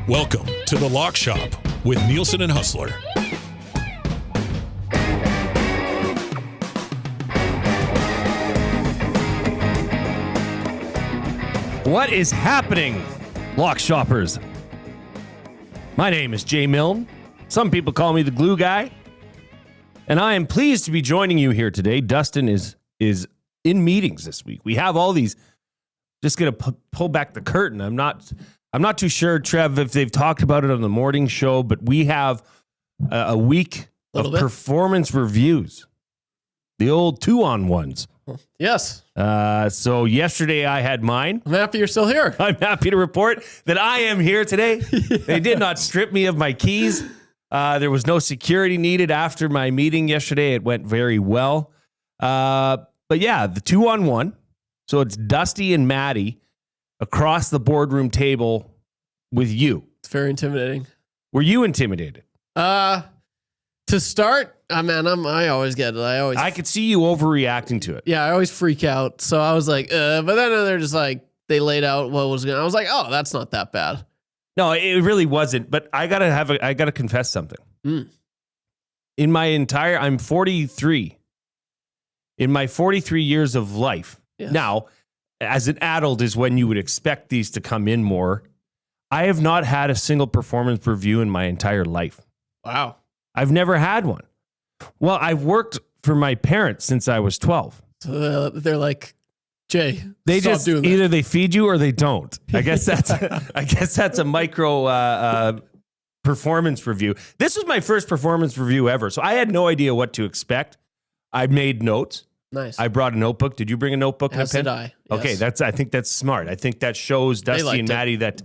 Welcome to the Lock Shop with Nielson and Hustler. What is happening, Lock Shoppers? My name is Jay Milne. Some people call me the glue guy. And I am pleased to be joining you here today. Dustin is in meetings this week. We have all these. Just going to pull back the curtain. I'm not too sure, Trev, if they've talked about it on the morning show, but we have a week of performance reviews. The old 2-on-1s. Yes. So yesterday I had mine. I'm happy you're still here. I'm happy to report that I am here today. Yeah. They did not strip me of my keys. There was no security needed after my meeting yesterday. It went very well. But yeah, the 2-on-1. So it's Dusty and Maddie across the boardroom table with you. It's very intimidating. Were you intimidated? To start, I always get it. I could see you overreacting to it. Yeah, I always freak out. So I was like, but then they're just like, they laid out what was going on. I was like, oh, that's not that bad. No, it really wasn't. But I gotta confess something. I'm 43. In my 43 years of life, yes. Now, as an adult is when you would expect these to come in more. I have not had a single performance review in my entire life. Wow. I've never had one. Well, I've worked for my parents since I was 12. So they're like, Jay, they stop just doing that. Either they feed you or they don't. I guess that's a micro performance review. This was my first performance review ever, so I had no idea what to expect. I made notes. Nice. I brought a notebook. Did you bring a notebook and a pen? Did I. Yes. Okay, I think that's smart. I think that shows Dusty and Maddie that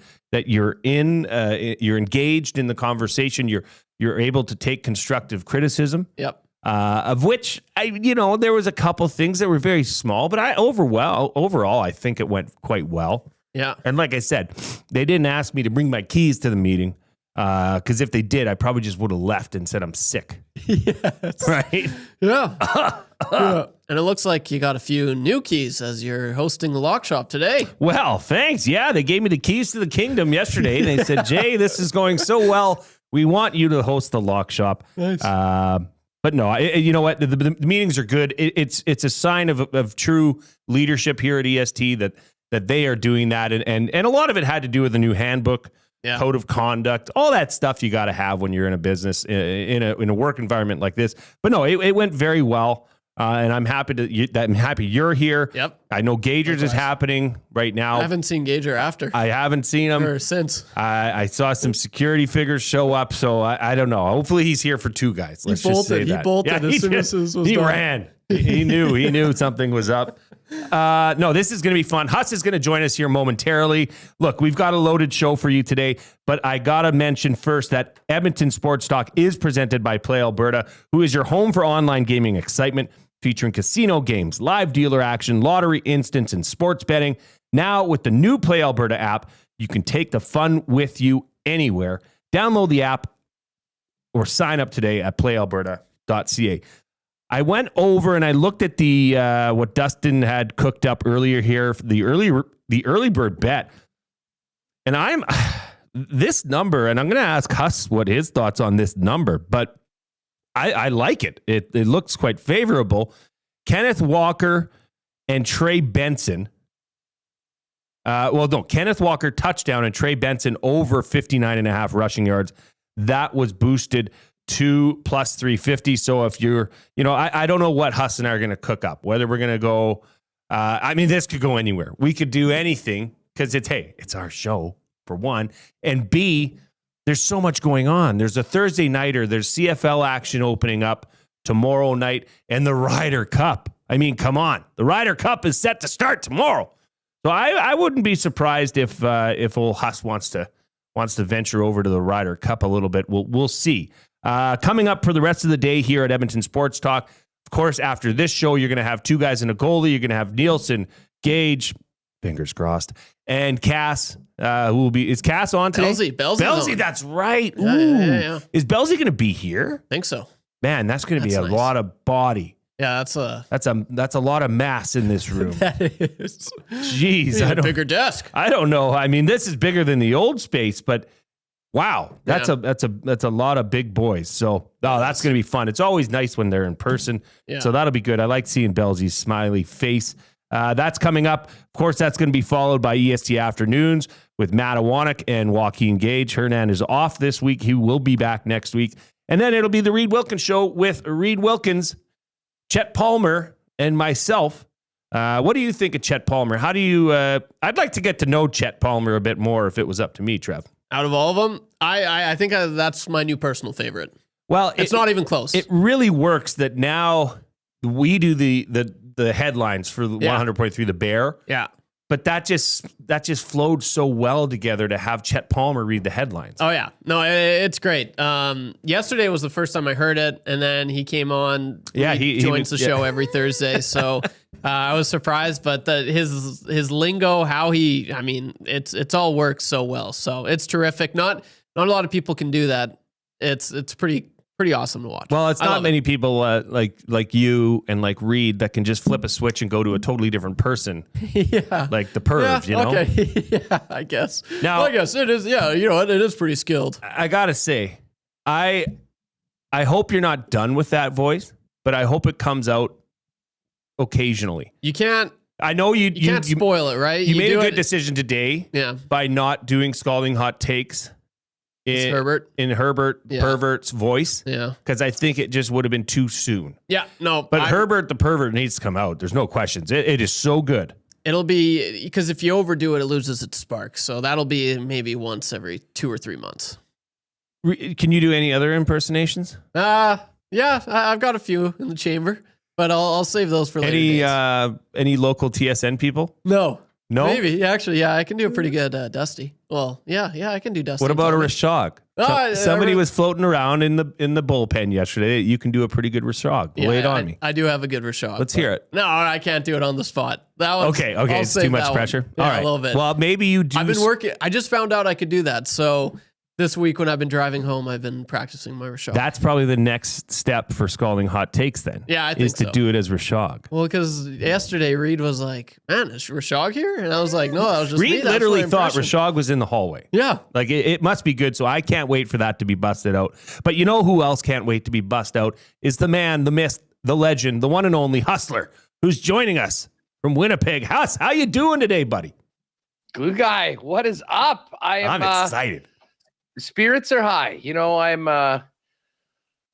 you're you're engaged in the conversation. You're able to take constructive criticism. Yep. Of which there was a couple things that were very small, but overall I think it went quite well. Yeah. And like I said, they didn't ask me to bring my keys to the meeting. Because if they did, I probably just would have left and said I'm sick. Yes. Right? Yeah. Yeah. And it looks like you got a few new keys as you're hosting the Lock Shop today. Well, thanks. Yeah, they gave me the keys to the kingdom yesterday. They said, Jay, this is going so well. We want you to host the Lock Shop. Nice. But no, you know what? The meetings are good. It's a sign of true leadership here at EST that they are doing that. And a lot of it had to do with the new handbook. Yeah. Code of conduct, all that stuff you got to have when you're in a business, in a work environment like this. But no, it went very well, and I'm happy you're here. Yep. I know Gagers is happening right now. I haven't seen Gager after. I haven't seen him or since. I saw some security figures show up, so I don't know. Hopefully he's here for two guys. Let's just say that. He bolted as soon as this was He done. ran. He knew something was up. No, this is going to be fun. Huss is going to join us here momentarily. Look, we've got a loaded show for you today, but I got to mention first that Edmonton Sports Talk is presented by Play Alberta, who is your home for online gaming excitement, featuring casino games, live dealer action, lottery instants, and sports betting. Now, with the new Play Alberta app, you can take the fun with you anywhere. Download the app or sign up today at playalberta.ca. I went over and I looked at the what Dustin had cooked up earlier here, the early bird bet, and this number, and I'm going to ask Huss what his thoughts on this number, but I like it. It looks quite favorable. Kenneth Walker and Trey Benson. Kenneth Walker touchdown and Trey Benson over 59.5 rushing yards. That was boosted to plus 350. So if you're, I don't know what Huss and I are going to cook up, whether we're going to go, this could go anywhere. We could do anything because it's our show for one. And B, there's so much going on. There's a Thursday nighter. There's CFL action opening up tomorrow night and the Ryder Cup. I mean, come on. The Ryder Cup is set to start tomorrow. So I wouldn't be surprised if old Huss wants to venture over to the Ryder Cup a little bit. We'll see. Coming up for the rest of the day here at Edmonton Sports Talk. Of course, after this show, you're going to have two guys and a goalie. You're going to have Nielson, Gage, fingers crossed, and Cass, who will be, is Cass on today? Belsey, that's right. Yeah. Is Belsey going to be here? I think so. Man, that's going to be a nice. lot of body. Yeah, that's a lot of mass in this room. That is. Jeez, a bigger desk. I don't know. I mean, this is bigger than the old space, but Wow, that's a lot of big boys. So that's going to be fun. It's always nice when they're in person. Yeah. So that'll be good. I like seeing Belzy's smiley face. That's coming up. Of course, that's going to be followed by EST Afternoons with Matt Awanek and Joaquin Gage. Hernan is off this week. He will be back next week. And then it'll be the Reed Wilkins Show with Reed Wilkins, Chet Palmer, and myself. What do you think of Chet Palmer? How do you... I'd like to get to know Chet Palmer a bit more if it was up to me, Trev. Out of all of them, I think that's my new personal favorite. Well, it's not even close. It really works that now we do the headlines for 100.3 The Bear. Yeah. But that just flowed so well together to have Chet Palmer read the headlines. Oh yeah, no, it's great. Yesterday was the first time I heard it, and then he came on. Yeah, he joins the show every Thursday, so I was surprised. But his lingo, it's all works so well. So it's terrific. Not a lot of people can do that. It's pretty awesome to watch. Well, it's not many people like you and like Reed that can just flip a switch and go to a totally different person. Yeah. Like the perv, you know? Okay. Yeah, I guess. Now, I guess it is. Yeah, you know what? It is pretty skilled. I gotta say, I hope you're not done with that voice, but I hope it comes out occasionally. You can't. I know you can't spoil it, right? You made a good decision today, by not doing scalding hot takes. In Herbert Pervert's voice. Yeah. Because I think it just would have been too soon. Yeah, no. But Herbert the Pervert needs to come out. There's no questions. It is so good. It'll be, because if you overdo it, it loses its spark. So that'll be maybe once every 2 or 3 months. Can you do any other impersonations? Yeah, I've got a few in the chamber, but I'll save those for later days. Any local TSN people? No. No? Maybe. Actually, I can do a pretty good Dusty. Well, yeah, I can do Dusty. What about a Rashog? Somebody was floating around in the bullpen yesterday. You can do a pretty good Rashog. Lay it on me. I do have a good Rashog. Let's hear it. No, I can't do it on the spot. That one. Okay. It's too much pressure. Yeah, all right. A little bit. Well, maybe you do. I've been working. I just found out I could do that. So this week when I've been driving home, I've been practicing my Rashog. That's probably the next step for scalding hot takes then. Yeah, I think is to do it as Rashog. Well, because yesterday Reed was like, man, is Rashog here? And I was like, no, that was just Reed literally thought Rashog was in the hallway. Yeah. Like it must be good. So I can't wait for that to be busted out. But you know who else can't wait to be busted out is the man, the myth, the legend, the one and only Hustler, who's joining us from Winnipeg. Huss, how you doing today, buddy? Good guy. What is up? I'm excited. Spirits are high. You know, I'm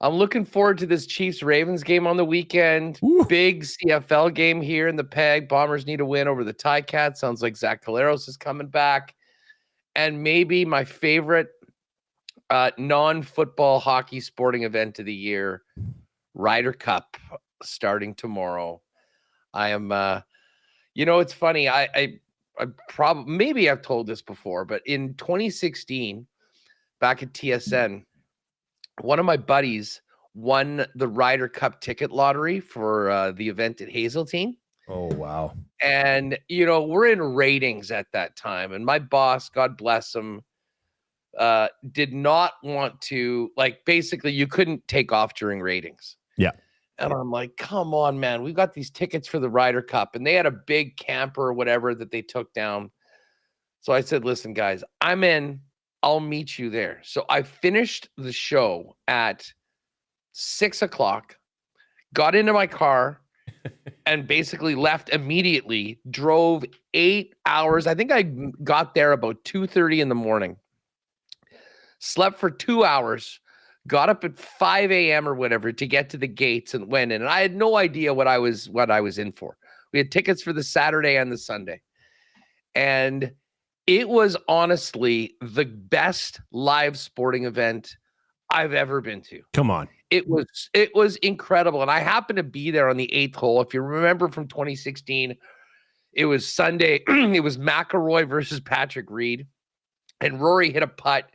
looking forward to this Chiefs-Ravens game on the weekend. Ooh. Big CFL game here in the Peg. Bombers need a win over the Ticats. Sounds like Zach Caleros is coming back. And maybe my favorite non-football hockey sporting event of the year, Ryder Cup, starting tomorrow. I am, it's funny. I probably, maybe I've told this before, but in 2016, back at TSN, one of my buddies won the Ryder Cup ticket lottery for the event at Hazeltine. Oh, wow. And, we're in ratings at that time. And my boss, God bless him, did not want to, basically you couldn't take off during ratings. Yeah. And I'm like, come on, man. We've got these tickets for the Ryder Cup. And they had a big camper or whatever that they took down. So I said, listen, guys, I'm in. I'll meet you there. So I finished the show at 6:00, got into my car, and basically left immediately, drove 8 hours. I think I got there about 2:30 in the morning, slept for 2 hours, got up at 5 a.m. or whatever to get to the gates and went in. And I had no idea what I was in for. We had tickets for the Saturday and the Sunday. And it was honestly the best live sporting event I've ever been to. Come on. It was incredible. And I happened to be there on the 8th hole. If you remember from 2016, it was Sunday. It was McIlroy versus Patrick Reed. And Rory hit a putt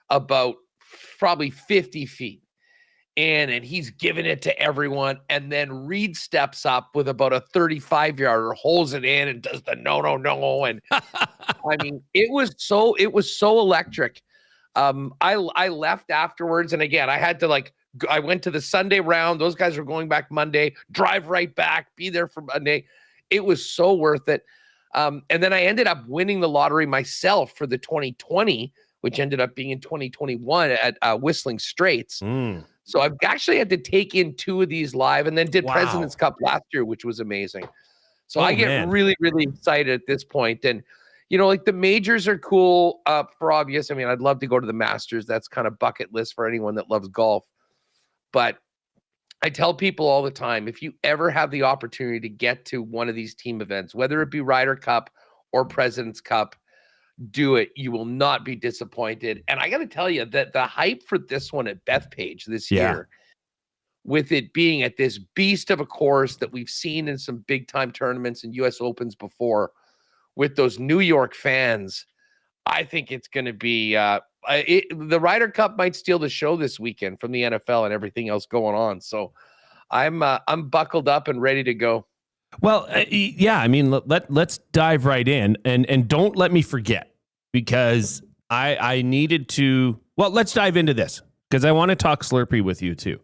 about probably 50 feet. And he's giving it to everyone. And then Reed steps up with about a 35-yarder, holds it in and does the no. And I mean, it was so electric. I left afterwards. And again, I went to the Sunday round. Those guys were going back Monday, drive right back, be there for Monday. It was so worth it. And then I ended up winning the lottery myself for the 2020 which ended up being in 2021 at Whistling Straits. Mm. So I've actually had to take in 2 of these live, and then did Wow. President's Cup last year, which was amazing. So Oh, I get man. really, really excited at this point. And, like the majors are cool for obvious. I mean, I'd love to go to the Masters. That's kind of bucket list for anyone that loves golf. But I tell people all the time, if you ever have the opportunity to get to one of these team events, whether it be Ryder Cup or President's Cup, do it. You will not be disappointed. And I got to tell you that the hype for this one at Bethpage this year, with it being at this beast of a course that we've seen in some big time tournaments and US Opens before, with those New York fans, I think it's going to be the Ryder Cup might steal the show this weekend from the NFL and everything else going on. So I'm buckled up and ready to go. Well, yeah, I mean, let's dive right in, and don't let me forget, because I needed to. Well, let's dive into this, because I want to talk Slurpee with you too,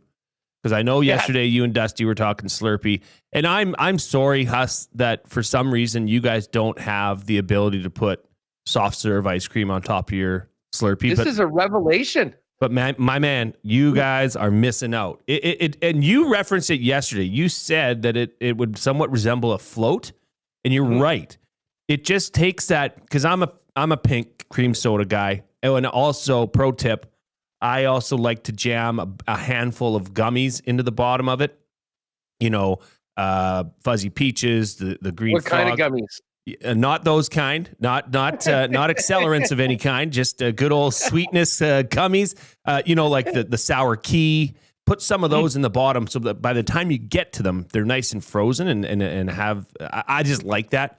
because I know yesterday you and Dusty were talking Slurpee, and I'm sorry, Huss, that for some reason you guys don't have the ability to put soft serve ice cream on top of your Slurpee. This is a revelation. But my man, you guys are missing out. And you referenced it yesterday. You said that it would somewhat resemble a float, and you're right. It just takes that, because I'm a pink cream soda guy, and also pro tip, I also like to jam a handful of gummies into the bottom of it. Fuzzy peaches, the green. What kind of gummies? Not those kind, not accelerants of any kind, just good old sweetness gummies. Like the sour key. Put some of those in the bottom so that by the time you get to them, they're nice and frozen and have. I just like that.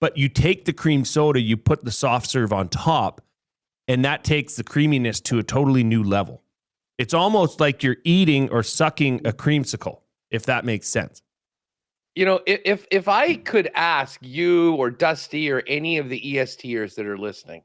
But you take the cream soda, you put the soft serve on top, and that takes the creaminess to a totally new level. It's almost like you're eating or sucking a creamsicle, if that makes sense. If I could ask you or Dusty or any of the ESTers that are listening,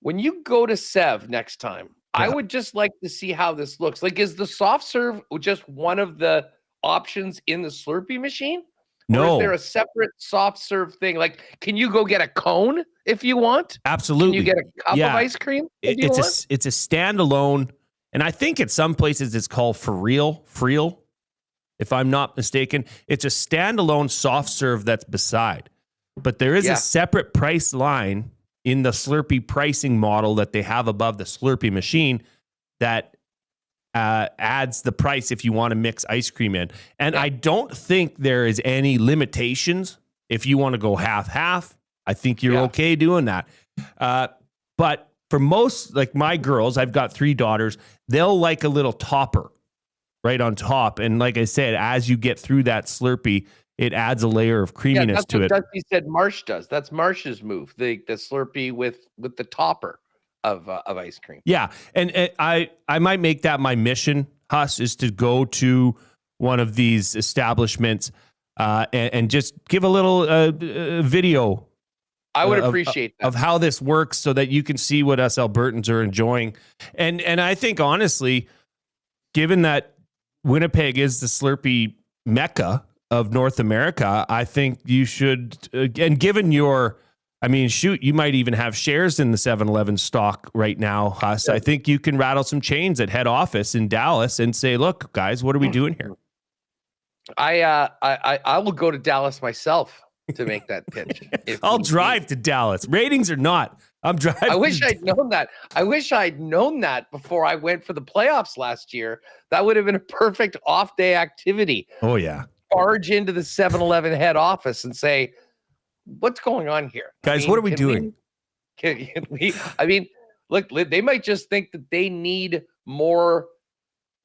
when you go to Sev next time, I would just like to see how this looks. Like, is the soft serve just one of the options in the Slurpee machine? No. Or is there a separate soft serve thing? Like, can you go get a cone if you want? Absolutely. Can you get a cup of ice cream if you want? It's a standalone, and I think at some places it's called Freel. If I'm not mistaken, it's a standalone soft serve that's beside. But there is a separate price line in the Slurpee pricing model that they have above the Slurpee machine that adds the price if you want to mix ice cream in. And I don't think there is any limitations if you want to go half. I think you're okay doing that. But for most, like my girls, I've got 3 daughters, they'll like a little topper right on top. And like I said, as you get through that Slurpee, it adds a layer of creaminess to it. That's what Dusty said Marsh does. That's Marsh's move, the Slurpee with the topper of ice cream. Yeah. And I might make that my mission, Huss, is to go to one of these establishments and just give a little video. I would appreciate that. Of how this works so that you can see what us Albertans are enjoying. And I think, honestly, given that Winnipeg is the Slurpee mecca of North America, I think you should, and given your, you might even have shares in the 7-Eleven stock right now, Huss. I think you can rattle some chains at head office in Dallas and say, look, guys, what are we doing here? I will go to Dallas myself to make that pitch. I'll drive to Dallas. Ratings or not, I'm driving. I wish I'd known that. I wish I'd known that before I went for the playoffs last year. That would have been a perfect off-day activity. Oh, yeah. Barge into the 7-Eleven head office and say, what's going on here? Guys, what are we doing? Look, they might just think that they need more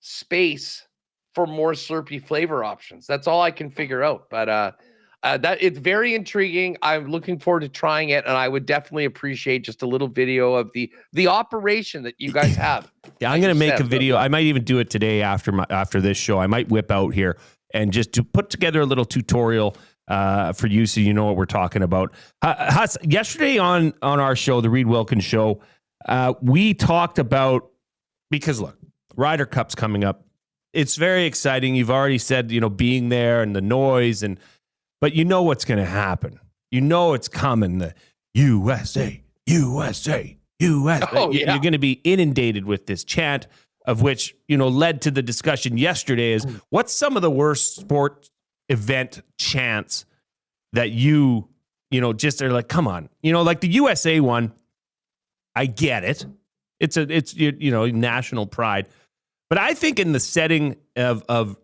space for more Slurpee flavor options. That's all I can figure out. But that it's very intriguing. I'm looking forward to trying it, and I would definitely appreciate just a little video of the operation that you guys have. Yeah, I'm going to make a video. I might even do it today after this show. I might whip out here and just to put together a little tutorial for you so you know what we're talking about. Yesterday on our show, the Reed Wilkins Show, we talked about, because look, Ryder Cup's coming up. It's very exciting. You've already said, being there and the noise, but you know what's going to happen. You know it's coming. The USA, USA, U.S. Oh, You're yeah. going to be inundated with this chant, of which, led to the discussion yesterday is what's some of the worst sport event chants that just are like, come on, like the USA one. I get it. It's national pride. But I think in the setting of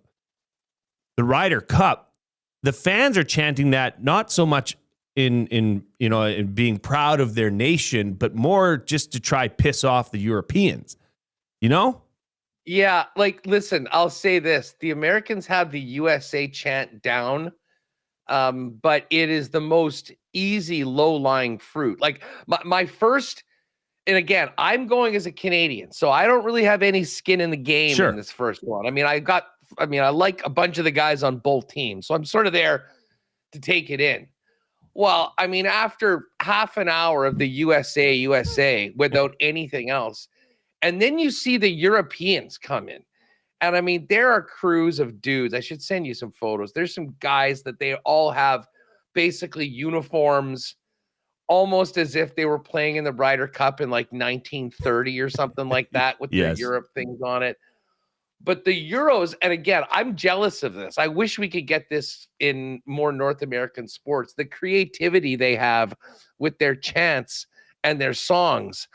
the Ryder Cup, the fans are chanting that not so much in being proud of their nation, but more just to try piss off the Europeans. Yeah, like listen, I'll say this: the Americans have the USA chant down, but it is the most easy, low-lying fruit. Like my first. And again, I'm going as a Canadian, so I don't really have any skin in the game in this first one. I mean, I like a bunch of the guys on both teams, so I'm sort of there to take it in. Well, I mean, after half an hour of the USA without anything else, and then you see the Europeans come in. And I mean, there are crews of dudes. I should send you some photos. There's some guys that they all have basically uniforms, almost as if they were playing in the Ryder Cup in like 1930 or something like that with the Europe things on it. But the Euros, and again, I'm jealous of this. I wish we could get this in more North American sports. The creativity they have with their chants and their songs.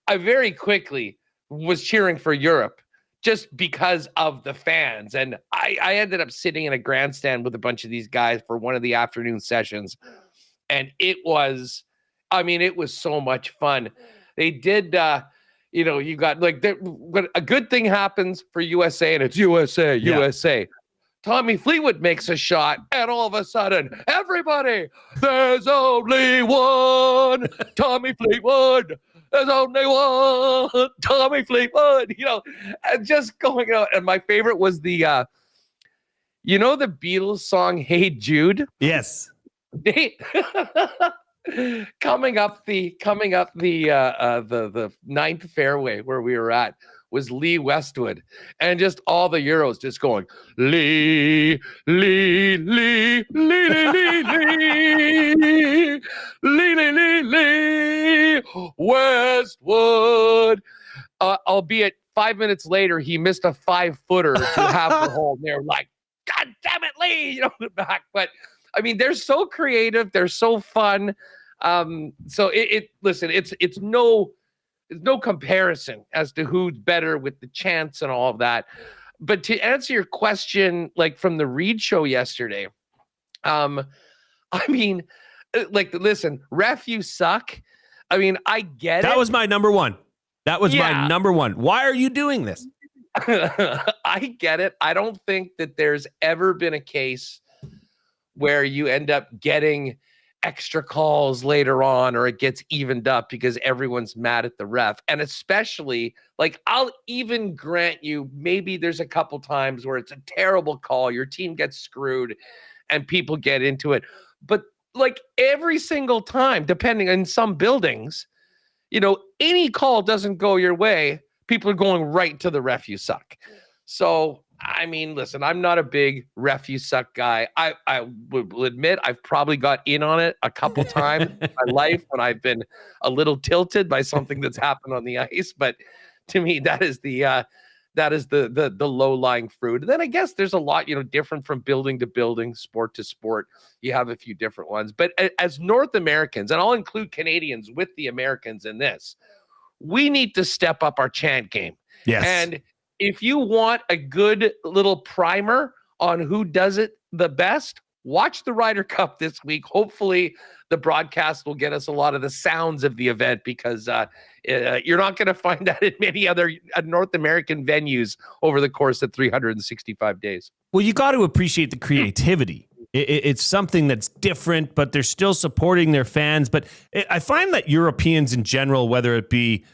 I very quickly was cheering for Europe just because of the fans. And I ended up sitting in a grandstand with a bunch of these guys for one of the afternoon sessions. And it was so much fun. They did, you got like, when a good thing happens for USA and it's USA. Tommy Fleetwood makes a shot and all of a sudden, everybody, there's only one Tommy Fleetwood. There's only one Tommy Fleetwood, and just going out. And my favorite was the Beatles song, Hey Jude. Yes. They coming up the ninth fairway where we were at was Lee Westwood, and just all the Euros just going Lee Westwood. Albeit 5 minutes later, he missed a 5-footer to have the hole. And they're like, God damn it, Lee, back. But I mean, they're so creative. They're so fun. So it's no comparison as to who's better with the chants and all of that. But to answer your question, like from the Reed show yesterday, listen, ref, you suck. I mean, I get it. That was my number one. My number one. Why are you doing this? I get it. I don't think that there's ever been a case where you end up getting extra calls later on or it gets evened up because everyone's mad at the ref. And especially, like, I'll even grant you, maybe there's a couple times where it's a terrible call, your team gets screwed and people get into it. But like every single time, depending on some buildings, any call doesn't go your way, people are going right to the ref, you suck. So I mean, listen, I'm not a big ref, you suck guy. I will admit I've probably got in on it a couple times in my life when I've been a little tilted by something that's happened on the ice. But to me, that is the low-lying fruit. And then I guess there's a lot, different from building to building, sport to sport. You have a few different ones. But as North Americans, and I'll include Canadians with the Americans in this, we need to step up our chant game. Yes. And if you want a good little primer on who does it the best, watch the Ryder Cup this week. Hopefully the broadcast will get us a lot of the sounds of the event, because you're not going to find that in many other North American venues over the course of 365 days. Well, you got to appreciate the creativity. It's something that's different, but they're still supporting their fans. But I find that Europeans in general, whether it be,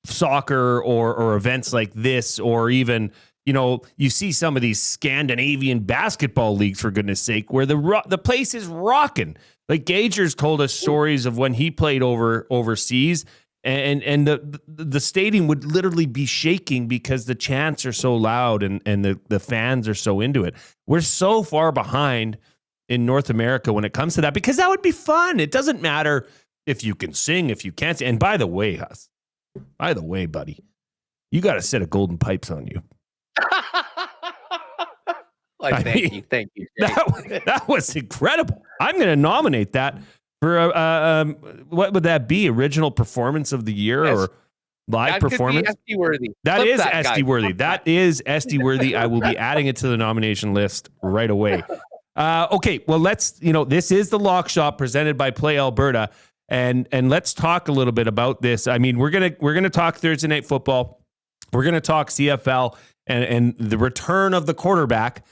soccer or events like this, or even, you see some of these Scandinavian basketball leagues, for goodness sake, where the place is rocking. Like Gagers told us stories of when he played overseas, and the stadium would literally be shaking because the chants are so loud and the fans are so into it. We're so far behind in North America when it comes to that, because that would be fun. It doesn't matter if you can sing, if you can't sing. And by the way, buddy, you got a set of golden pipes on you. Thank you. That was incredible. I'm going to nominate that for what would that be? Original performance of the year or live performance? Could be SD-worthy. That is SD-worthy. That is SD-worthy. I will be adding it to the nomination list right away. Okay, well, this is the Lock Shop presented by Play Alberta, and let's talk a little bit about this. I mean, we're gonna talk Thursday night football. We're gonna talk CFL and the return of the quarterback,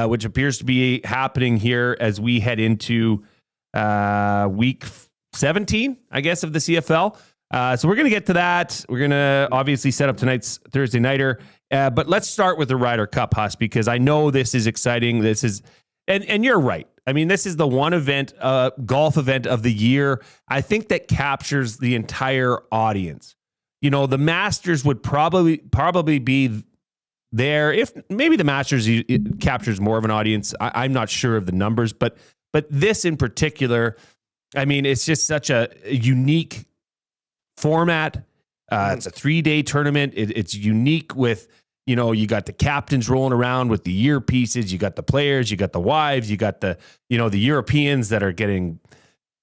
which appears to be happening here as we head into week 17, I guess, of the CFL. So we're going to get to that. We're going to obviously set up tonight's Thursday nighter. But let's start with the Ryder Cup, Huss, because I know this is exciting. This is, and you're right. I mean, this is the one event, golf event of the year, I think, that captures the entire audience. You know, the Masters would probably be there. If maybe the Masters it captures more of an audience. I'm not sure of the numbers, but this in particular, I mean, it's just such a unique format. It's a 3-day tournament. It's unique with, you got the captains rolling around with the earpieces. You got the players, you got the wives, you got the Europeans that are getting,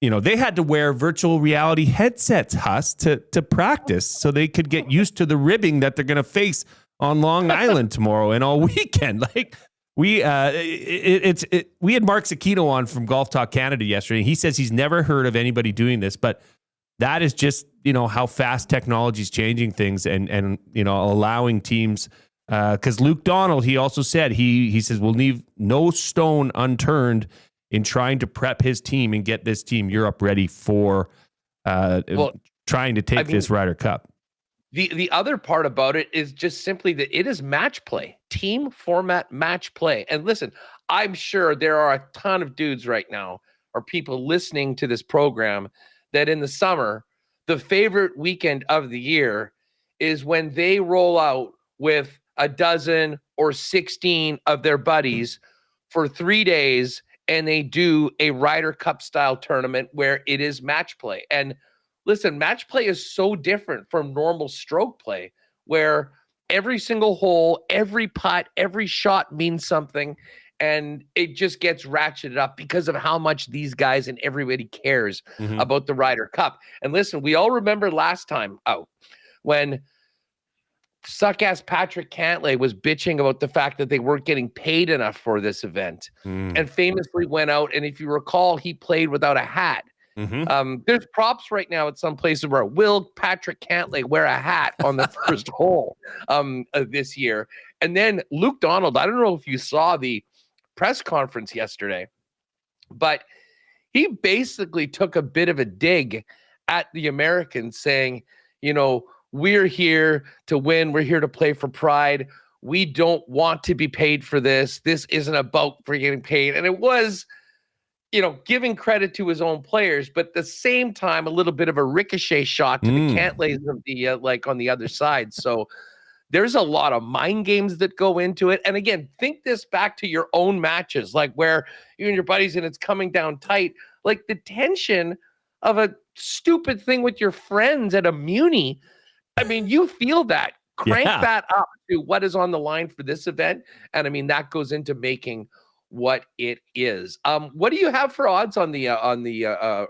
they had to wear virtual reality headsets, Huss, to practice so they could get used to the ribbing that they're going to face on Long Island tomorrow and all weekend. Like we had Mark Sakino on from Golf Talk Canada yesterday. He says he's never heard of anybody doing this, but that is just, how fast technology is changing things and allowing teams, because Luke Donald, he also said, he says, we'll leave no stone unturned in trying to prep his team and get this team Europe ready for trying to take this Ryder Cup. The other part about it is just simply that it is match play, team format match play. And listen, I'm sure there are a ton of dudes right now or people listening to this program that in the summer, the favorite weekend of the year is when they roll out with a dozen or 16 of their buddies for 3 days and they do a Ryder Cup style tournament where it is match play. And listen, match play is so different from normal stroke play where every single hole, every putt, every shot means something. And it just gets ratcheted up because of how much these guys and everybody cares about the Ryder Cup. And listen, we all remember last time out when suck-ass Patrick Cantlay was bitching about the fact that they weren't getting paid enough for this event and famously went out. And if you recall, he played without a hat. There's props right now at some places where will Patrick Cantlay wear a hat on the first hole this year. And then Luke Donald, I don't know if you saw the press conference yesterday, but he basically took a bit of a dig at the Americans saying, we're here to win. We're here to play for pride. We don't want to be paid for this. This isn't about for getting paid. And it was, giving credit to his own players, but at the same time, a little bit of a ricochet shot to the Cantlays of the on the other side. So there's a lot of mind games that go into it. And again, think this back to your own matches, like where you and your buddies and it's coming down tight, like the tension of a stupid thing with your friends at a Muni. I mean, you feel that. Crank that up to what is on the line for this event. And I mean, that goes into making what it is. What do you have for odds on the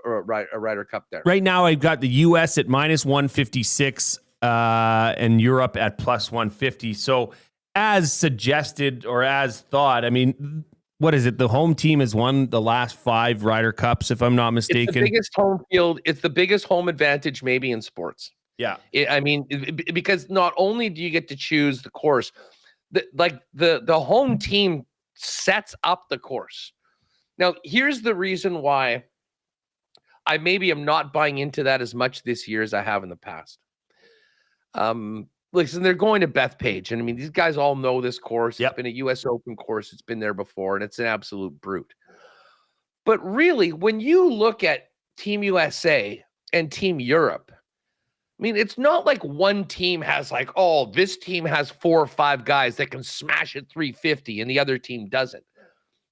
Ryder Cup there? Right now, I've got the U.S. at -156 and Europe at +150. So as suggested or as thought, I mean, what is it? The home team has won the last 5 Ryder Cups, if I'm not mistaken. It's the biggest home field. It's the biggest home advantage maybe in sports. Yeah. Because not only do you get to choose the course, the home team sets up the course. Now, here's the reason why I maybe am not buying into that as much this year as I have in the past. Listen, they're going to Bethpage, and I mean, these guys all know this course. It's been a U.S. Open course. It's been there before, and it's an absolute brute. But really, when you look at Team USA and Team Europe, I mean, it's not like one team has like, oh, this team has 4 or 5 guys that can smash it 350 and the other team doesn't.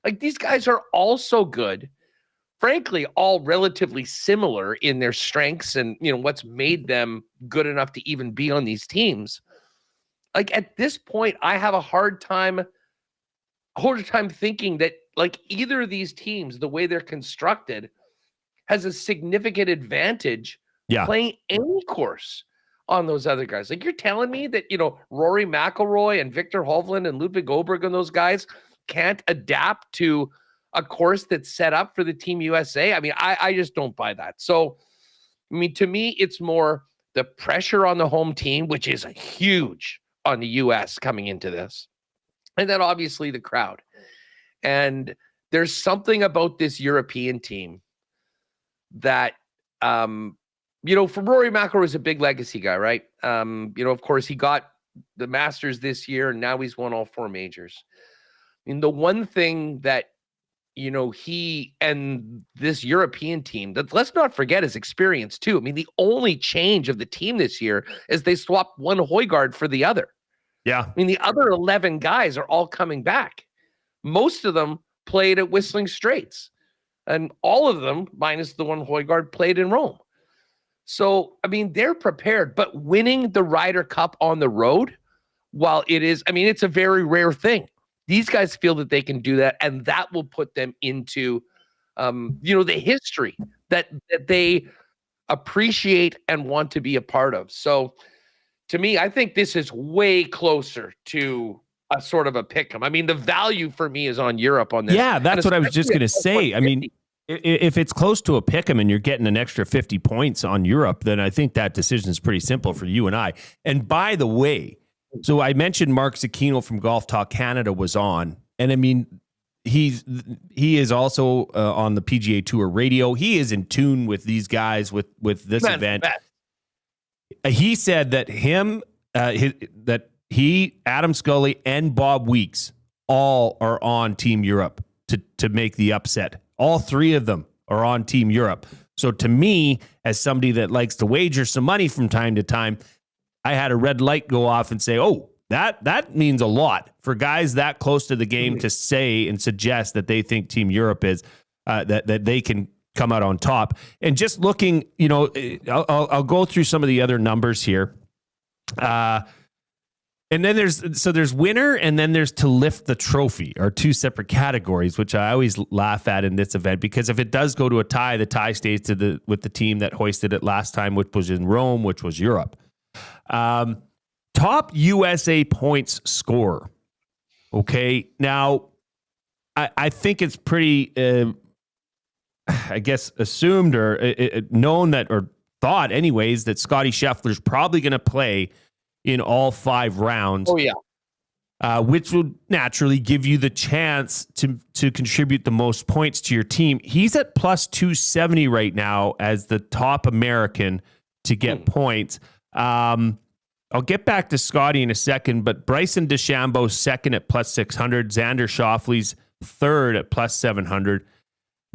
Like, these guys are also good frankly, all relatively similar in their strengths and, what's made them good enough to even be on these teams. Like at this point, I have a harder time thinking that like either of these teams, the way they're constructed, has a significant advantage playing any course on those other guys. Like you're telling me that, Rory McIlroy and Victor Hovland and Ludwig Oberg and those guys can't adapt to a course that's set up for the Team USA? I mean, I just don't buy that. So, I mean, to me, it's more the pressure on the home team, which is huge on the US coming into this. And then obviously the crowd. And there's something about this European team that, for Rory McIlroy is a big legacy guy, right? Of course, he got the Masters this year, and now he's won all 4 majors. I mean, the one thing that, he and this European team, that let's not forget his experience too. I mean, the only change of the team this year is they swapped one Højgaard for the other. Yeah. I mean, the other 11 guys are all coming back. Most of them played at Whistling Straits, and all of them, minus the one Højgaard, played in Rome. So, I mean, they're prepared, but winning the Ryder Cup on the road, while it's a very rare thing. These guys feel that they can do that, and that will put them into, the history that they appreciate and want to be a part of. So, to me, I think this is way closer to a sort of a pick 'em. I mean, the value for me is on Europe on this. Yeah, that's what I was just going to say. I mean, if it's close to a pick 'em and you're getting an extra 50 points on Europe, then I think that decision is pretty simple for you and I. And by the way, so I mentioned Mark Zecchino from Golf Talk Canada was on, and I mean, he is also on the PGA Tour radio. He is in tune with these guys with this event. He said that Adam Scully and Bob Weeks all are on Team Europe to make the upset. All 3 of them are on Team Europe. So to me, as somebody that likes to wager some money from time to time, I had a red light go off and say, oh, that means a lot for guys that close to the game to say and suggest that they think Team Europe is that they can come out on top. And just looking, I'll go through some of the other numbers here. And then there's winner, and then there's to lift the trophy, are 2 separate categories, which I always laugh at in this event, because if it does go to a tie, the tie stays with the team that hoisted it last time, which was in Rome, which was Europe. Top USA points scorer. Okay. Now, I think it's pretty, I guess, assumed or known that, or thought anyways, that Scottie Scheffler's probably going to play in all 5 rounds. Oh, yeah. Which would naturally give you the chance to contribute the most points to your team. He's at plus 270 right now as the top American to get points. I'll get back to Scotty in a second, but Bryson DeChambeau's second at plus 600. Xander Schauffele's third at plus 700.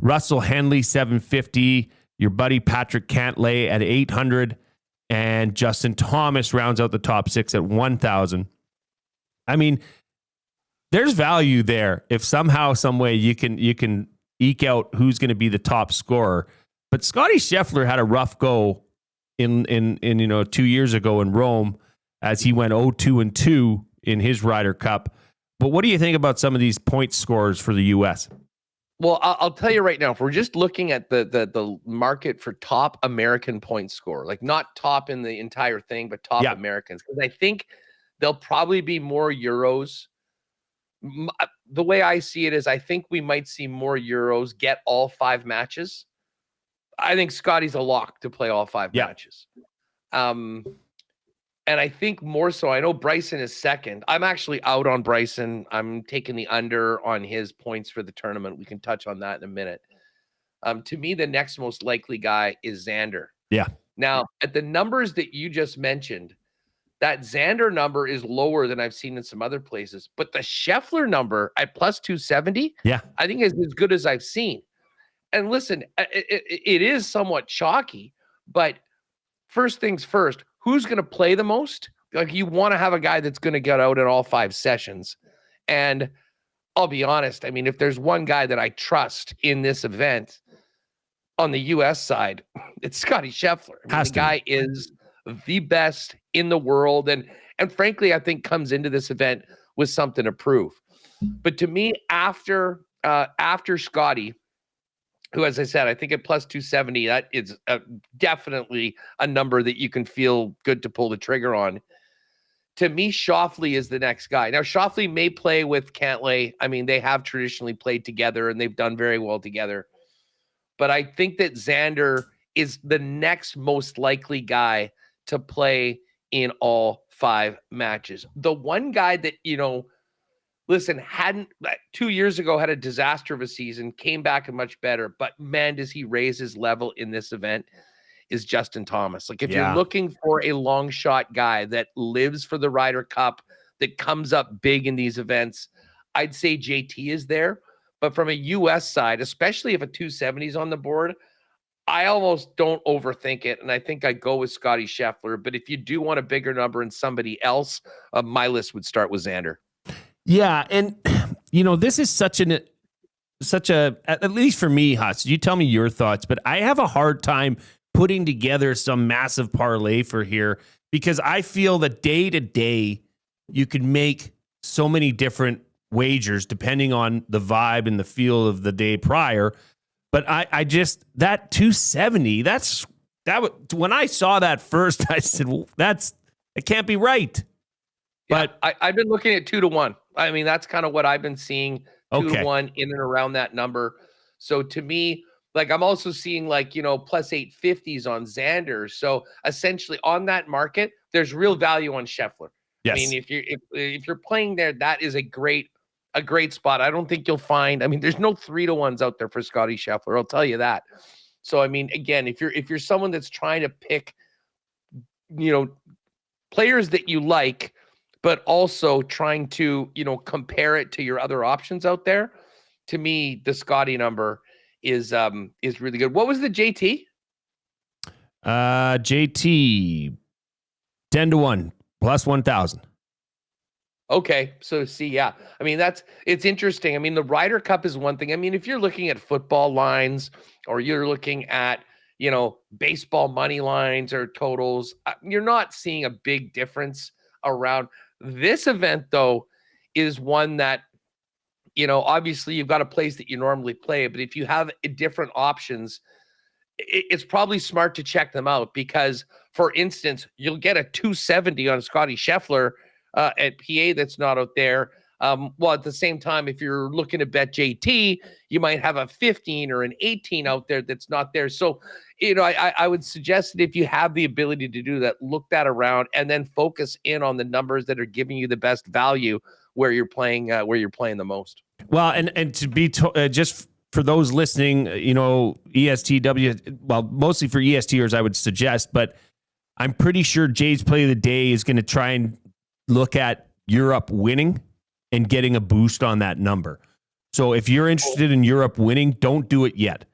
Russell Henley, 750. Your buddy Patrick Cantlay at 800. And Justin Thomas rounds out the top 6 at 1,000. I mean, there's value there if somehow, some way you can eke out who's going to be the top scorer. But Scottie Scheffler had a rough go in 2 years ago in Rome, as he went 0-2 in his Ryder Cup. But what do you think about some of these point scorers for the U.S.? Well, I'll tell you right now, if we're just looking at the market for top American point scorer, like not top in the entire thing, but top Americans, because I think there'll probably be more Euros. The way I see it is I think we might see more Euros get all 5 matches. I think Scotty's a lock to play all 5 matches. And I think more so, I know Bryson is second. I'm actually out on Bryson. I'm taking the under on his points for the tournament. We can touch on that in a minute. To me, the next most likely guy is Xander. Yeah. Now, at the numbers that you just mentioned, that Xander number is lower than I've seen in some other places. But the Scheffler number at plus 270, I think is as good as I've seen. And listen, it is somewhat chalky, but first things first, who's going to play the most? Like, you want to have a guy that's going to get out in all 5 sessions. And I'll be honest, I mean, if there's one guy that I trust in this event, on the U.S. side, it's Scotty Scheffler. The guy is the best in the world, and frankly, I think comes into this event with something to prove. But to me, after Scotty, who, as I said, I think at plus 270, that is definitely a number that you can feel good to pull the trigger on. To me, Schauffele is the next guy. Now, Schauffele may play with Cantlay. I mean, they have traditionally played together, and they've done very well together. But I think that Xander is the next most likely guy to play in all 5 matches. The one guy that, listen, hadn't 2 years ago had a disaster of a season, came back and much better, but man, does he raise his level in this event, is Justin Thomas. Like, if you're looking for a long shot guy that lives for the Ryder Cup, that comes up big in these events, I'd say JT is there. But from a U.S. side, especially if a 270 is on the board, I almost don't overthink it. And I think I go with Scotty Scheffler. But if you do want a bigger number and somebody else, my list would start with Xander. Yeah. And, this is such a, at least for me, Huss, you tell me your thoughts, but I have a hard time putting together some massive parlay for here because I feel that day to day, you could make so many different wagers depending on the vibe and the feel of the day prior. But I just, that 270, when I saw that first, I said, well, it can't be right. But I've been looking at 2-1. I mean, that's kind of what I've been seeing, 2-1 in and around that number. So to me, like, I'm also seeing plus 850s on Xander. So essentially on that market, there's real value on Scheffler. Yes. I mean, if you're playing there, that is a great spot. I don't think you'll find, there's no 3-1s out there for Scotty Scheffler. I'll tell you that. So, again, if you're someone that's trying to pick, players that you like, but also trying to, compare it to your other options out there, to me, the Scotty number is really good. What was the JT? JT 10-1 plus 1,000. Okay. So see, it's interesting. The Ryder Cup is one thing. If you're looking at football lines or you're looking at, baseball money lines or totals, you're not seeing a big difference around. This event, though, is one that, obviously you've got a place that you normally play, but if you have different options, it's probably smart to check them out because, for instance, you'll get a 270 on Scotty Scheffler at PA that's not out there. Well, at the same time, if you're looking to bet JT, you might have a 15 or an 18 out there that's not there. So, I would suggest that if you have the ability to do that, look that around and then focus in on the numbers that are giving you the best value where you're playing the most. Well, and to be just for those listening, ESTW, well, mostly for ESTers, I would suggest, but I'm pretty sure Jay's play of the day is going to try and look at Europe winning and getting a boost on that number. So if you're interested in Europe winning, don't do it yet.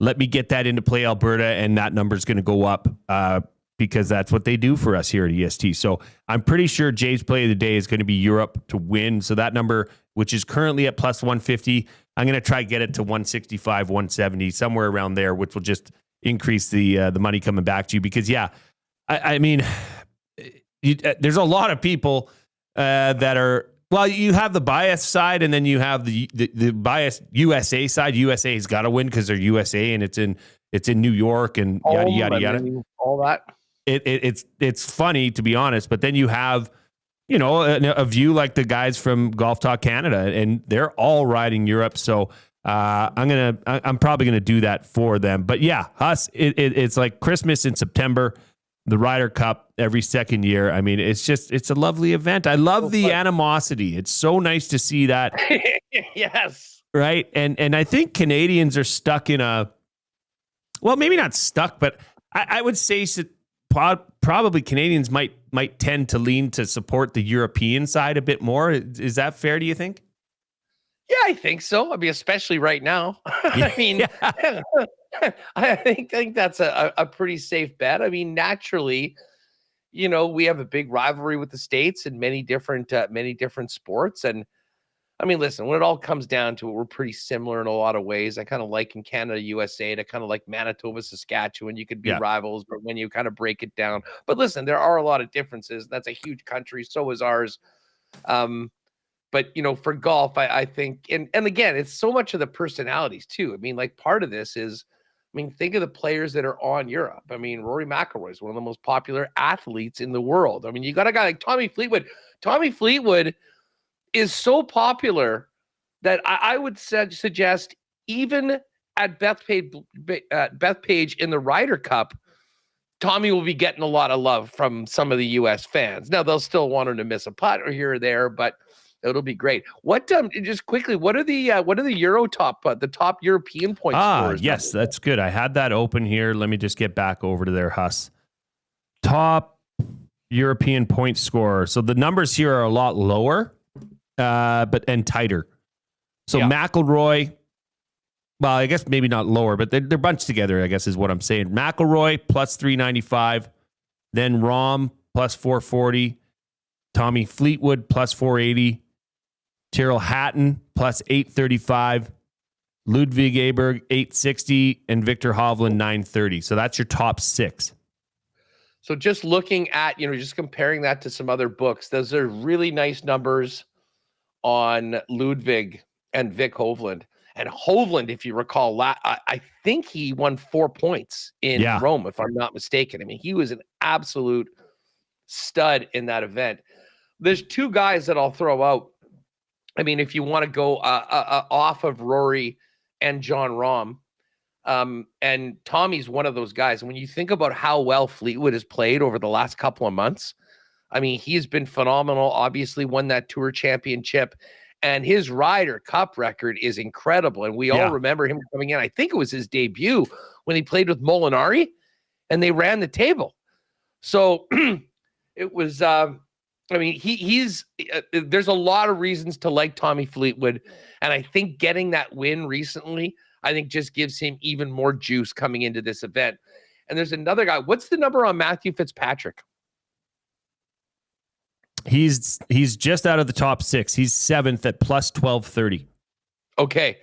Let me get that into Play Alberta, and that number is going to go up because that's what they do for us here at EST. So I'm pretty sure Jay's play of the day is going to be Europe to win. So that number, which is currently at plus 150, I'm going to try to get it to 165, 170, somewhere around there, which will just increase the money coming back to you. Because, there's a lot of people that are, well, you have the bias side and then you have the biased USA side. USA's got to win because they're USA and it's in New York and yada, yada, yada. All that. It's funny, to be honest, but then you have, a view like the guys from Golf Talk Canada, and they're all riding Europe. So I'm probably going to do that for them. But yeah, it's like Christmas in September. The Ryder Cup every second year. It's a lovely event. I love the animosity. It's so nice to see that. Yes. Right. And I think Canadians are stuck in maybe not stuck, but I would say probably Canadians might tend to lean to support the European side a bit more. Is that fair, do you think? Yeah, I think so. Especially right now. I think that's a pretty safe bet. Naturally, we have a big rivalry with the States in many different sports. And I mean, listen, when it all comes down to it, we're pretty similar in a lot of ways. I kind of like in Canada, USA, to kind of like Manitoba, Saskatchewan. You could be rivals, but when you kind of break it down. But listen, there are a lot of differences. That's a huge country. So is ours. But, for golf, I think, and again, it's so much of the personalities too. I mean, like part of this is, think of the players that are on Europe. I mean, Rory McIlroy is one of the most popular athletes in the world. I mean, you got a guy like Tommy Fleetwood. Tommy Fleetwood is so popular that I would suggest even at Bethpage in the Ryder Cup, Tommy will be getting a lot of love from some of the U.S. fans. Now, they'll still want him to miss a putt or here or there, but it'll be great. What just quickly, what are the Euro the top European point scores? Yes, that's good. I had that open here. Let me just get back over to their Huss. Top European point scorer. So the numbers here are a lot lower, and tighter. So McIlroy, well, I guess maybe not lower, but they're bunched together, I guess is what I'm saying. McIlroy plus 395, then Rahm plus 440, Tommy Fleetwood plus 480, Tyrrell Hatton plus 835, Ludwig Aberg 860, and Victor Hovland 930. So that's your top 6. So just looking at, just comparing that to some other books, those are really nice numbers on Ludwig and Vic Hovland. And Hovland, if you recall, I think he won 4 points in Rome, if I'm not mistaken. I mean, he was an absolute stud in that event. There's 2 guys that I'll throw out. I mean, if you want to go off of Rory and John Rahm, and Tommy's one of those guys. When you think about how well Fleetwood has played over the last couple of months, I mean, he's been phenomenal. Obviously won that Tour Championship, and his Ryder Cup record is incredible. And we all remember him coming in. I think it was his debut when he played with Molinari, and they ran the table. So it was, he's there's a lot of reasons to like Tommy Fleetwood. And I think getting that win recently, I think just gives him even more juice coming into this event. And there's another guy. What's the number on Matthew Fitzpatrick? He's just out of the top 6. He's 7th at plus 1230. Okay.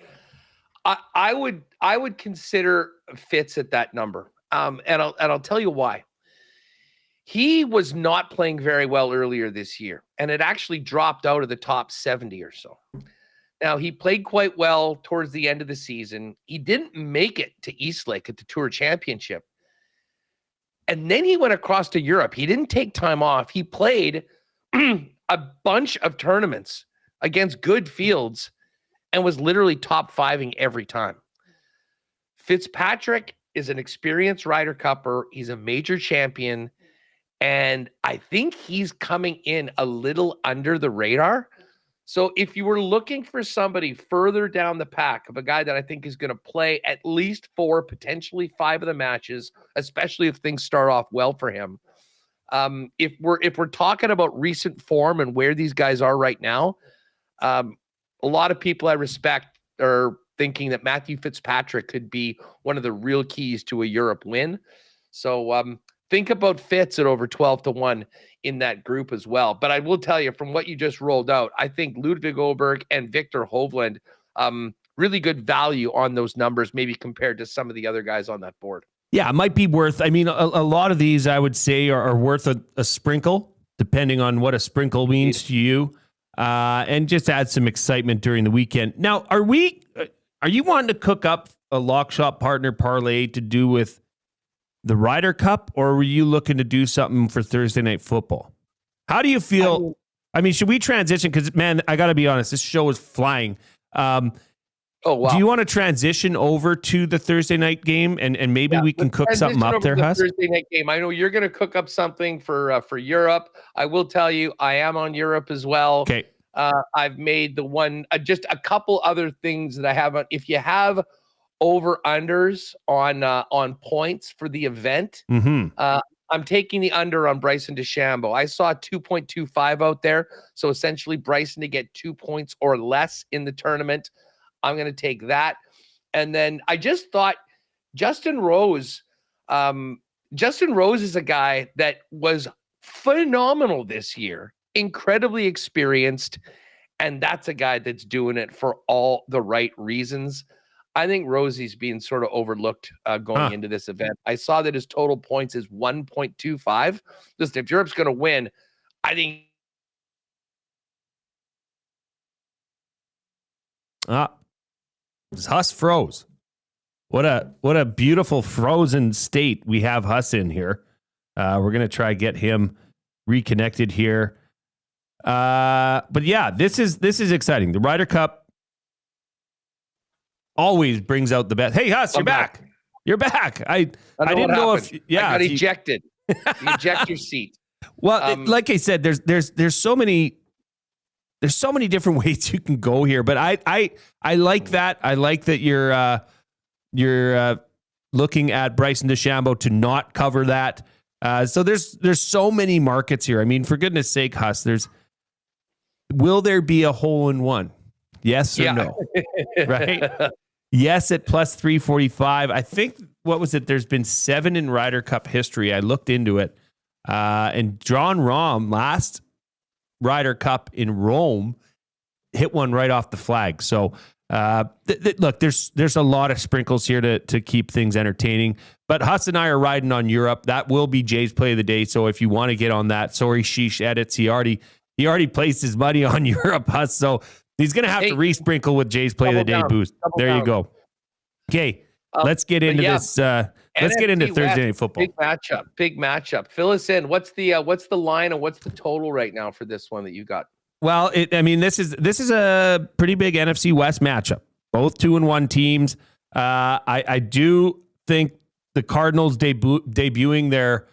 I would consider Fitz at that number. And I'll tell you why. He was not playing very well earlier this year, and it actually dropped out of the top 70 or so. Now, he played quite well towards the end of the season. He didn't make it to Eastlake at the Tour Championship. And then he went across to Europe. He didn't take time off. He played a bunch of tournaments against good fields and was literally top 5ing every time. Fitzpatrick is an experienced Ryder Cupper. He's a major champion. And I think he's coming in a little under the radar. So if you were looking for somebody further down the pack of a guy that I think is going to play at least 4, potentially 5 of the matches, especially if things start off well for him. If we're talking about recent form and where these guys are right now, a lot of people I respect are thinking that Matthew Fitzpatrick could be one of the real keys to a Europe win. So think about Fitz at over 12-1 in that group as well. But I will tell you, from what you just rolled out, I think Ludwig Aberg and Victor Hovland, really good value on those numbers, maybe compared to some of the other guys on that board. Yeah, it might be worth, a lot of these I would say are worth a sprinkle, depending on what a sprinkle means to you, and just add some excitement during the weekend. Now, are you wanting to cook up a lock shop partner parlay to do with the Ryder Cup, or were you looking to do something for Thursday Night Football? How do you feel? Should we transition? Because, man, I got to be honest, this show is flying. Oh, wow. Do you want to transition over to the Thursday night game, and maybe we can cook something up there, Huss? Thursday night game. I know you're going to cook up something for Europe. I will tell you, I am on Europe as well. Okay. I've made the one, just a couple other things that I have. If you have over-unders on points for the event, I'm taking the under on Bryson DeChambeau. I saw 2.25 out there. So essentially Bryson to get 2 points or less in the tournament. I'm going to take that. And then I just thought Justin Rose is a guy that was phenomenal this year, incredibly experienced. And that's a guy that's doing it for all the right reasons. I think Rosie's being sort of overlooked going into this event. I saw that his total points is 1.25. Listen, if Europe's going to win, I think. Huss froze. What a beautiful frozen state we have Huss in here. We're going to try to get him reconnected here. But yeah, this is exciting. The Ryder Cup always brings out the best. Hey, Huss, you're back. You're back. I didn't know if I got ejected. The ejector seat. Well, like I said, there's so many different ways you can go here, but I like that. I like that you're looking at Bryson DeChambeau to not cover that. So there's so many markets here. I mean, for goodness sake, Huss, will there be a hole in one? Yes or no? Right? Yes, at plus 345. I think, what was it? There's been 7 in Ryder Cup history. I looked into it. And John Rahm, last Ryder Cup in Rome, hit one right off the flag. So look, there's a lot of sprinkles here to keep things entertaining. But Huss and I are riding on Europe. That will be Jay's play of the day. So if you want to get on that, sorry, Sheesh edits. He already placed his money on Europe, Huss. So he's going to have to re-sprinkle with Jay's play of the day boost. There you go. Okay, let's get into this. Let's get into Thursday Night Football. Big matchup. Fill us in. What's the line and what's the total right now for this one that you got? Well, this is a pretty big NFC West matchup. Both 2-1 teams. I do think the Cardinals debuting their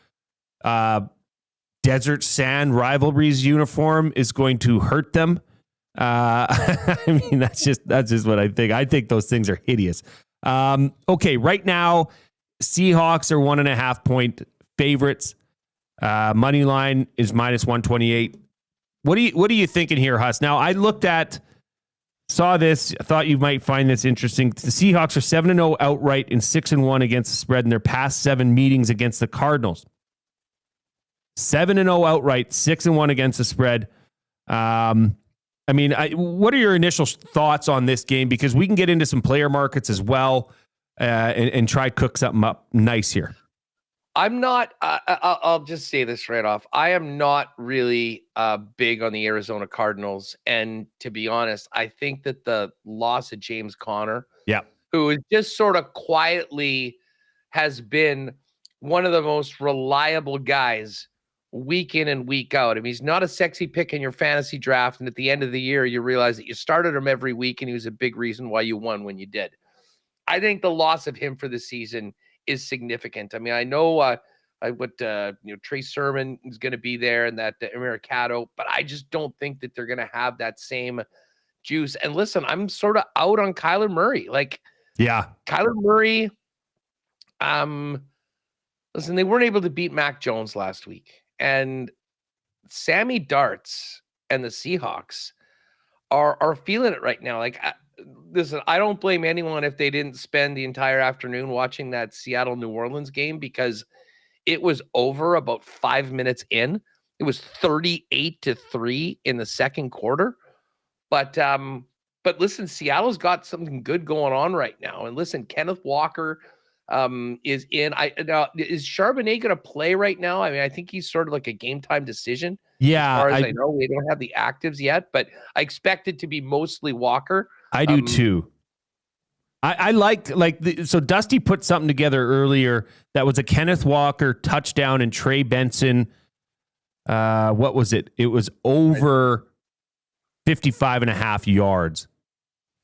Desert Sand Rivalries uniform is going to hurt them. I mean, that's just what I think. I think those things are hideous. Okay, right now, Seahawks are 1.5 point favorites. Money line is minus 128. What are you thinking here, Huss? Now, I saw this. I thought you might find this interesting. The Seahawks are 7-0 outright and 6-1 against the spread in their past 7 meetings against the Cardinals. 7-0 outright, 6-1 against the spread. I mean, what are your initial thoughts on this game? Because we can get into some player markets as well and try cook something up nice here. I'm not, I'll just say this right off. I am not really big on the Arizona Cardinals. And to be honest, I think that the loss of James Conner, who is just sort of quietly has been one of the most reliable guys week in and week out. I mean, he's not a sexy pick in your fantasy draft. And at the end of the year, you realize that you started him every week and he was a big reason why you won when you did. I think the loss of him for the season is significant. I mean, I know Trey Sermon is going to be there and that Mercado, but I just don't think that they're going to have that same juice. And listen, I'm sort of out on Kyler Murray. Kyler Murray, listen, they weren't able to beat Mac Jones last week. And Sammy Darts and the Seahawks are feeling it right now. Listen, I don't blame anyone if they didn't spend the entire afternoon watching that Seattle-New Orleans game because it was over about 5 minutes in. It was 38-3 in the second quarter. But listen, Seattle's got something good going on right now. And listen, Kenneth Walker is in. Is Charbonnet going to play right now? I mean, I think he's sort of like a game time decision. Yeah. As far as I know, we don't have the actives yet, but I expect it to be mostly Walker. I do too. I so Dusty put something together earlier that was a Kenneth Walker touchdown and Trey Benson. What was it? It was over 55.5 yards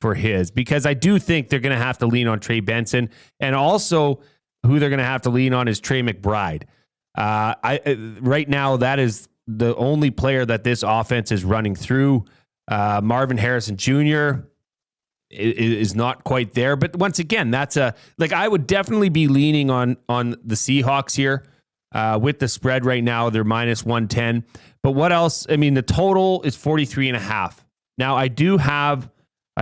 for his, because I do think they're going to have to lean on Trey Benson, and also who they're going to have to lean on is Trey McBride. Right now, that is the only player that this offense is running through. Marvin Harrison Jr. is not quite there, but once again, that's I would definitely be leaning on the Seahawks here with the spread right now. They're minus 110. But what else? I mean, the total is 43.5. Now I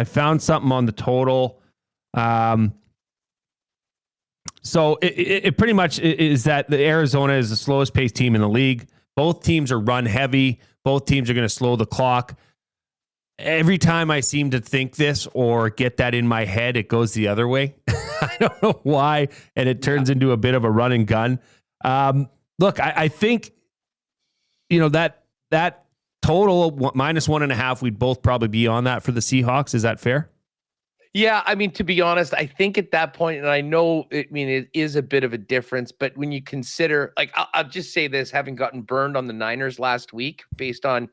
found something on the total. So it pretty much is that the Arizona is the slowest paced team in the league. Both teams are run heavy. Both teams are going to slow the clock. every time I seem to think this or get that in my head, it goes the other way. I don't know why, and it turns into a bit of a run and gun. Look, I think, that total -1.5, we'd both probably be on that for the Seahawks. Is that fair? Yeah, I mean, to be honest, I think at that point, and I know, it is a bit of a difference, but when you consider, like, I'll just say this, having gotten burned on the Niners last week based on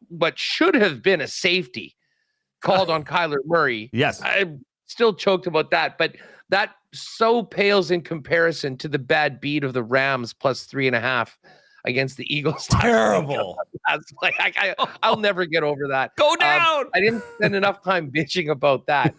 what should have been a safety called on Kyler Murray. Yes. I'm still choked about that, but that so pales in comparison to the bad beat of the Rams +3.5 against the Eagles. Terrible. I'll never get over that. Go down. I didn't spend enough time bitching about that.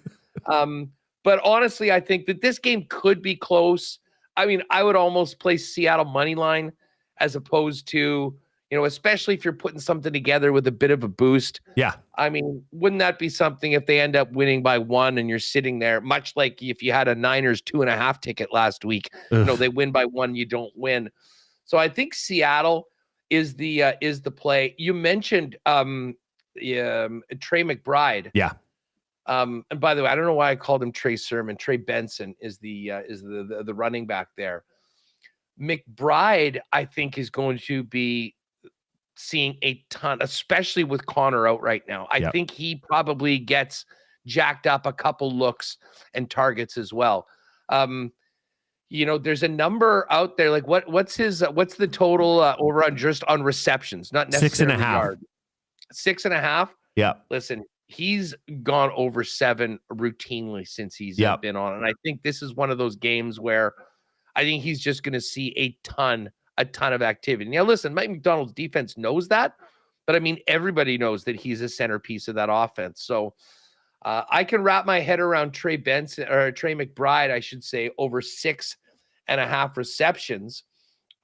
But honestly, I think that this game could be close. I mean, I would almost play Seattle money line as opposed to, especially if you're putting something together with a bit of a boost. Yeah. I mean, wouldn't that be something if they end up winning by 1 and you're sitting there, much like if you had a Niners 2.5 ticket last week, they win by 1, you don't win. So I think Seattle is the play. You mentioned Trey McBride. Yeah. And by the way, I don't know why I called him Trey Sermon. Trey Benson is the running back there. McBride, I think, is going to be seeing a ton, especially with Connor out right now. I think he probably gets jacked up a couple looks and targets as well. There's a number out there. Like what's the total over on just on receptions, not necessarily 6.5 yards. 6.5. Yeah. Listen, he's gone over 7 routinely since he's been on. And I think this is one of those games where I think he's just going to see a ton of activity. Now, listen, Mike McDonald's defense knows that, but I mean, everybody knows that he's a centerpiece of that offense. So I can wrap my head around Trey McBride, I should say, over 6.5 receptions.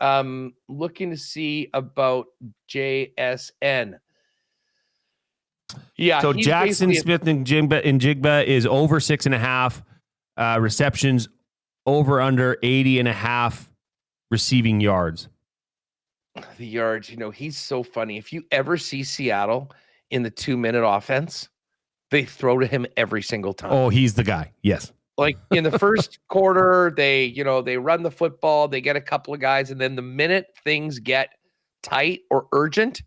Looking to see about JSN. Yeah. So Jackson Smith and Jigba is over 6.5 receptions, over under 80.5 receiving yards. The yards, he's so funny. If you ever see Seattle in the 2-minute offense, they throw to him every single time. Oh, he's the guy. Yes. Like in the first quarter, they run the football, they get a couple of guys, and then the minute things get tight or urgent,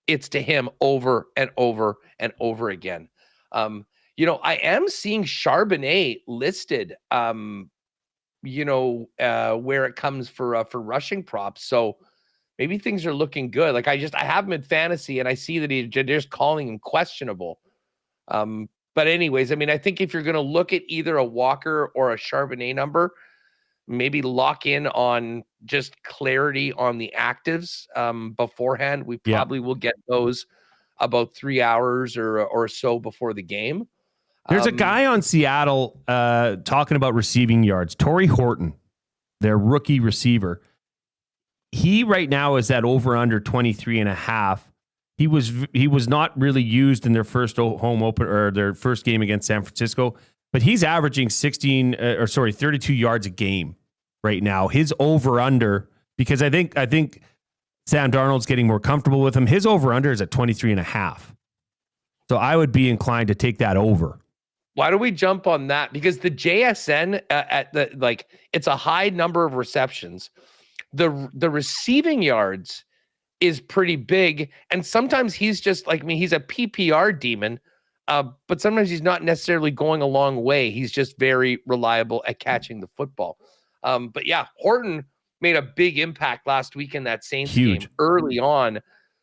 it's to him over and over and over again. I am seeing Charbonnet listed, where it comes for rushing props. So maybe things are looking good. Like I have him in fantasy and I see that they're just calling him questionable. But anyways, I mean, I think if you're going to look at either a Walker or a Charbonnet number, maybe lock in on just clarity on the actives beforehand. We probably will get those about 3 hours or so before the game. There's a guy on Seattle talking about receiving yards. Torrey Horton, their rookie receiver. He right now is at over under 23.5. He was not really used in their first home open or their first game against San Francisco, but he's averaging 32 yards a game right now. His over under, because I think Sam Darnold's getting more comfortable with him. His over under is at 23.5. So I would be inclined to take that over. Why do we jump on that? Because the JSN it's a high number of receptions. The receiving yards is pretty big. And sometimes he's just he's a PPR demon, but sometimes he's not necessarily going a long way. He's just very reliable at catching the football. But yeah, Horton made a big impact last week in that Saints game early on.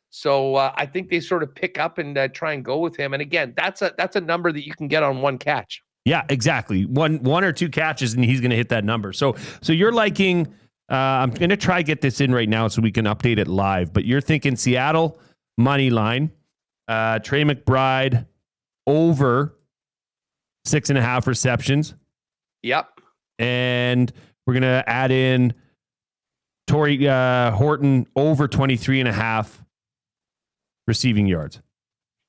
So I think they sort of pick up and try and go with him. And again, that's a number that you can get on one catch. Yeah, exactly. One or two catches and he's going to hit that number. So you're liking, I'm going to try get this in right now so we can update it live, but you're thinking Seattle money line, Trey McBride over 6.5 receptions. Yep. And we're going to add in Torrey Horton over 23.5 receiving yards.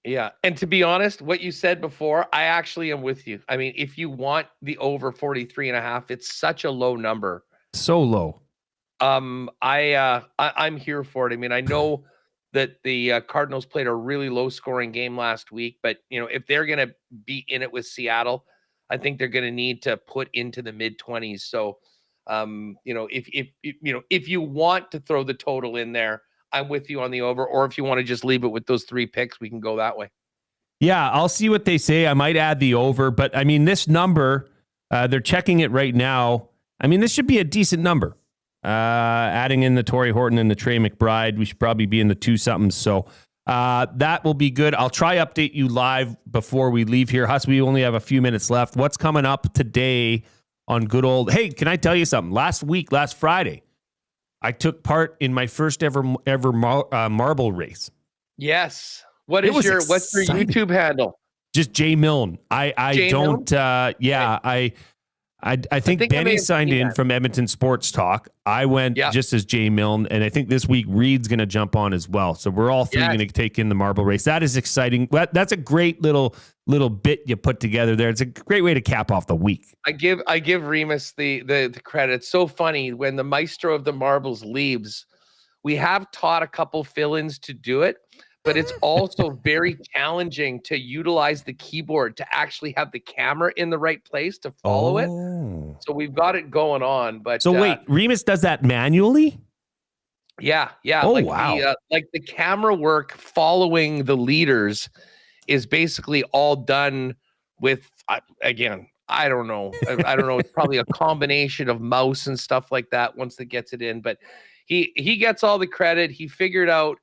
Yeah. And to be honest, what you said before, I actually am with you. I mean, if you want the over 43.5, it's such a low number. So low. I'm here for it. I mean, I know that the Cardinals played a really low scoring game last week. But, if they're going to be in it with Seattle, I think they're going to need to put into the mid 20s. So, if you want to throw the total in there, I'm with you on the over. Or if you want to just leave it with those 3 picks, we can go that way. Yeah, I'll see what they say. I might add the over, but I mean, this number, they're checking it right now. I mean, this should be a decent number. Adding in the Torrey Horton and the Trey McBride, we should probably be in the 2-somethings. So that will be good. I'll try update you live before we leave here. Huss, we only have a few minutes left. What's coming up today on good old... Hey, can I tell you something? Last Friday, I took part in my first ever marble race. Yes. What's your YouTube handle? Just Jay Milne. I think Benny signed in from Edmonton Sports Talk. I went just as Jay Milne, and I think this week Reed's going to jump on as well. So we're all three going to take in the marble race. That is exciting. That's a great little bit you put together there. It's a great way to cap off the week. I give Remus the credit. It's so funny when the maestro of the marbles leaves. We have taught a couple fill-ins to do it, but it's also very challenging to utilize the keyboard to actually have the camera in the right place to follow it. So we've got it going on. But wait, Remus does that manually? Yeah. Oh, wow. The camera work following the leaders is basically all done with, again, I don't know. It's probably a combination of mouse and stuff like that once it gets it in. But he gets all the credit. He figured out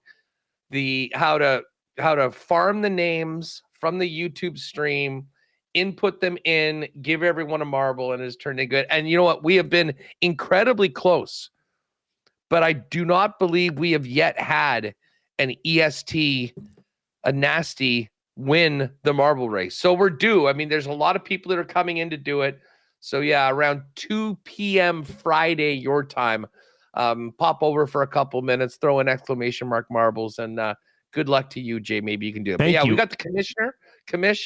how to farm the names from the YouTube stream, input them in, give everyone a marble, and it's turned in good. And you know what? We have been incredibly close, but I do not believe we have yet had an EST, a nasty, win the marble race. So we're due. I mean, there's a lot of people that are coming in to do it. So yeah, around 2 p.m. Friday, your time, pop over for a couple minutes, throw in exclamation mark marbles, and good luck to you, Jay. Maybe you can do it. Thank you. We got the commissioner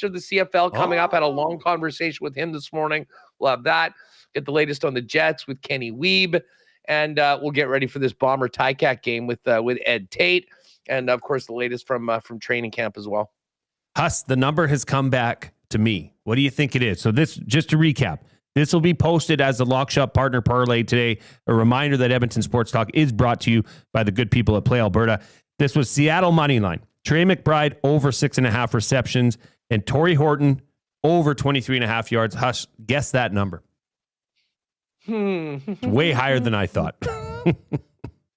of the CFL coming up. Had a long conversation with him this morning. We'll have that. Get the latest on the Jets with Kenny Weeb, and we'll get ready for this Bomber Ticat game with Ed Tate, and of course the latest from training camp as well. Huss, the number has come back to me. What do you think it is? So this, just to recap, this will be posted as the Lock Shop Partner Parlay today. A reminder that Edmonton Sports Talk is brought to you by the good people at Play Alberta. This was Seattle money line. Trey McBride over 6.5 receptions and Torrey Horton over 23.5 yards. Huss, guess that number. It's way higher than I thought.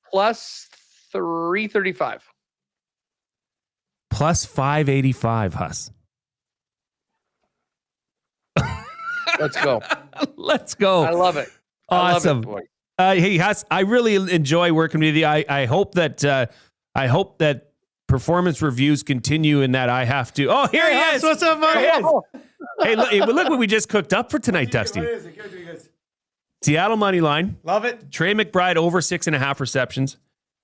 Plus 335. Plus 585, Huss. Let's go. Let's go. I love it. Awesome. I love it, boy. Hey, Huss, I really enjoy working with you. I hope that performance reviews continue and that I have to. Oh, here he is. What's up, buddy? Hey, look what we just cooked up for tonight, Dusty. What is it? Good. Seattle money line. Love it. Trey McBride over 6.5 receptions.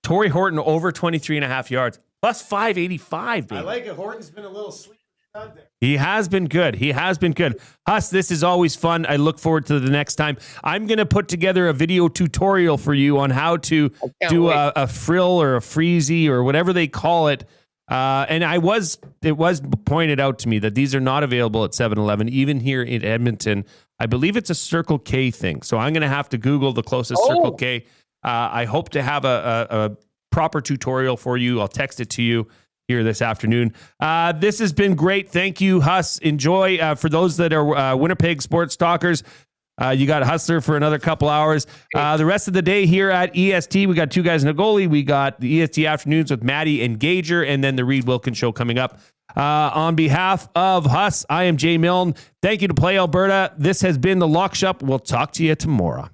Torrey Horton over 23.5 yards. Plus 585, baby. I like it. Horton's been a little sleepy there. He has been good. Huss, this is always fun. I look forward to the next time. I'm going to put together a video tutorial for you on how to do a frill or a freezy or whatever they call it. And it was pointed out to me that these are not available at 7-Eleven, even here in Edmonton. I believe it's a Circle K thing. So I'm going to have to Google the closest Circle K. I hope to have a proper tutorial for you. I'll text it to you here this afternoon. This has been great. Thank you, Huss. Enjoy. For those that are Winnipeg sports talkers, you got Hustler for another couple hours. The rest of the day here at EST, we got Two Guys and a Goalie. We got the EST afternoons with Maddie and Gager, and then the Reed Wilkins show coming up. On behalf of Huss, I am Jay Milne. Thank you to Play Alberta. This has been the Lock Shop. We'll talk to you tomorrow.